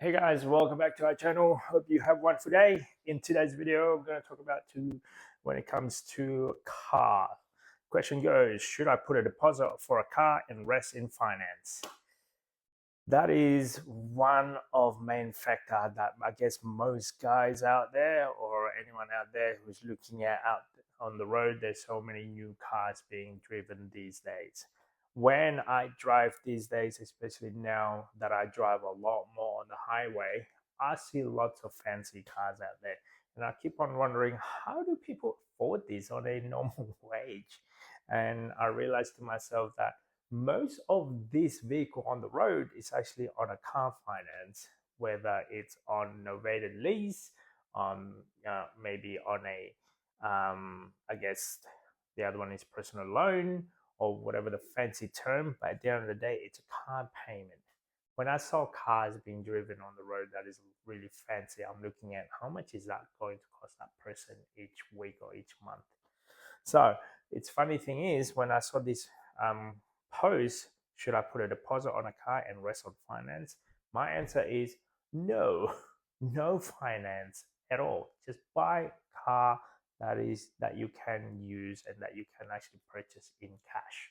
Hey guys, welcome back to our channel. Hope you have one today. In today's video, I'm going to talk about when it comes to car. Question goes, should I put a deposit for a car and rest in finance? That is one of main factor that I guess most guys out there or anyone out there who's looking at out on the road, there's so many new cars being driven these days. When I drive these days, especially now that I drive a lot more on the highway, I see lots of fancy cars out there. And I keep on wondering, how do people afford this on a normal wage? And I realized to myself that most of this vehicle on the road is actually on a car finance, whether it's on novated lease, maybe on I guess the other one is personal loan or whatever the fancy term. But at the end of the day, it's a car payment. When I saw cars being driven on the road that is really fancy, I'm looking at how much is that going to cost that person each week or each month. So it's funny thing is when I saw this post, should I put a deposit on a car and rest on finance? My answer is no, no finance at all. Just buy a car that you can use and that you can actually purchase in cash.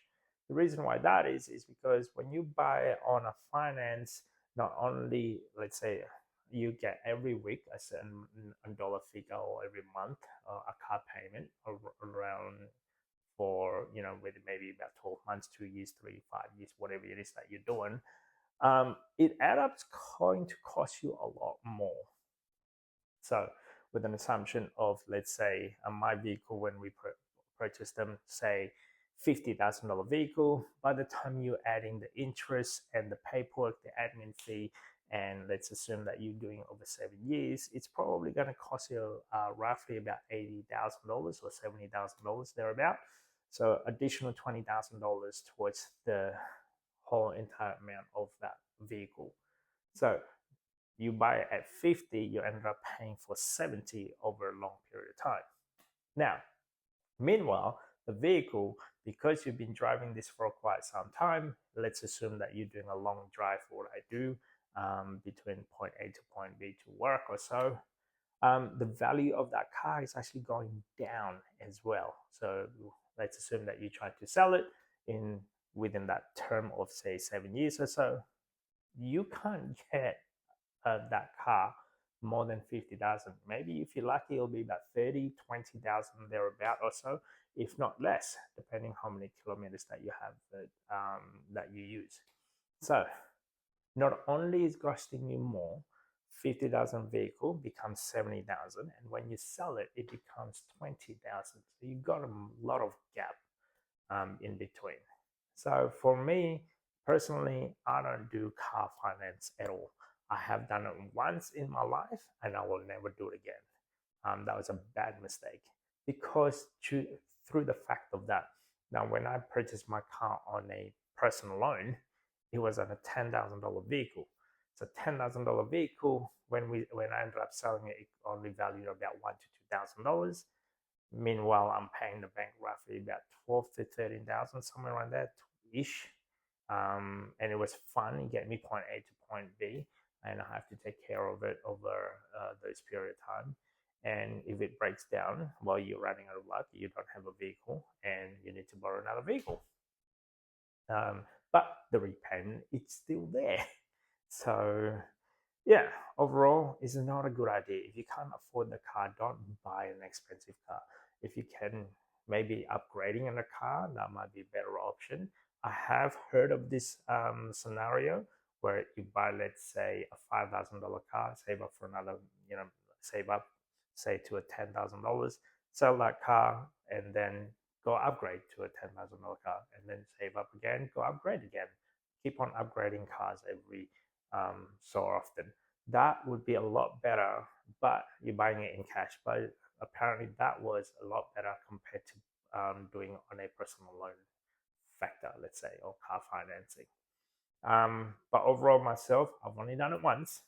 The reason why that is because when you buy on a finance, not only let's say you get every week a certain dollar figure or every month a car payment around for with maybe about 12 months, 2 years, 3 5 years, whatever it is that you're doing. It adds up going to cost you a lot more. So with an assumption of, let's say, my vehicle, when we purchase them, say $50,000 vehicle, by the time you add in the interest and the paperwork, the admin fee, and let's assume that you're doing over 7 years, it's probably going to cost you roughly about $80,000 or $70,000 thereabout. So additional $20,000 towards the whole entire amount of that vehicle. So you buy it at 50, you end up paying for 70 over a long period of time. Now, meanwhile, the vehicle, because you've been driving this for quite some time, let's assume that you're doing a long drive, what I do, between point A to point B to work or so, the value of that car is actually going down as well. So let's assume that you try to sell it in within that term of say 7 years or so. You can't get that car more than 50,000. Maybe if you're lucky, it'll be about 30, 20,000 thereabout or so, if not less, depending how many kilometers that you have that you use. So not only is costing you more, 50,000 vehicle becomes 70,000, and when you sell it, it becomes 20,000. So you got a lot of gap in between. So for me personally, I don't do car finance at all. I have done it once in my life, and I will never do it again. That was a bad mistake because through the fact of that. Now, when I purchased my car on a personal loan, it was on a $10,000 vehicle. So $10,000 vehicle, when I ended up selling it, it only valued about $1,000 to $2,000. Meanwhile, I'm paying the bank roughly about 12 to 13,000, somewhere around that ish. And it was fun. It get me point A to point B, and I have to take care of it over those period of time. And if it breaks down while you're running out of luck, you don't have a vehicle, and you need to borrow another vehicle. But the repayment it's still there. So yeah, overall, it's not a good idea. If you can't afford the car, don't buy an expensive car. If you can, maybe upgrading in a car, that might be a better option. I have heard of this scenario where you buy, let's say, a $5,000 car, save up for another, save up, say, to a $10,000, sell that car, and then go upgrade to a $10,000 car, and then save up again, go upgrade again. Keep on upgrading cars every so often. That would be a lot better, but you're buying it in cash. But apparently, that was a lot better compared to doing on a personal loan factor, let's say, or car financing. But overall, myself, I've only done it once.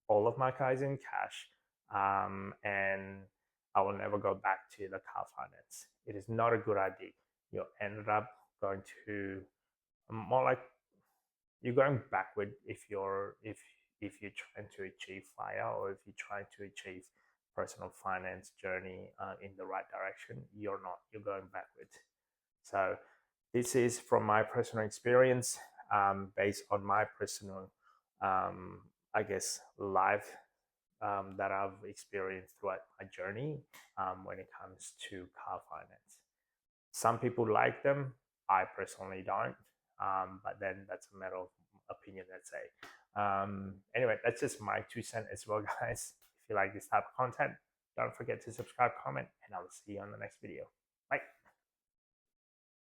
All of my cars in cash, and I will never go back to the car finance. It is not a good idea. You ended up going to more like you're going backward if if you're trying to achieve fire, or if you're trying to achieve personal finance journey in the right direction, you're not, you're going backwards. So this is from my personal experience, based on my personal, I guess, life that I've experienced throughout my journey when it comes to car finance. Some people like them. I personally don't. But then that's a matter of opinion, let's say. Anyway, that's just my 2 cents as well, guys. If you like this type of content, don't forget to subscribe, comment, and I will see you on the next video. Bye.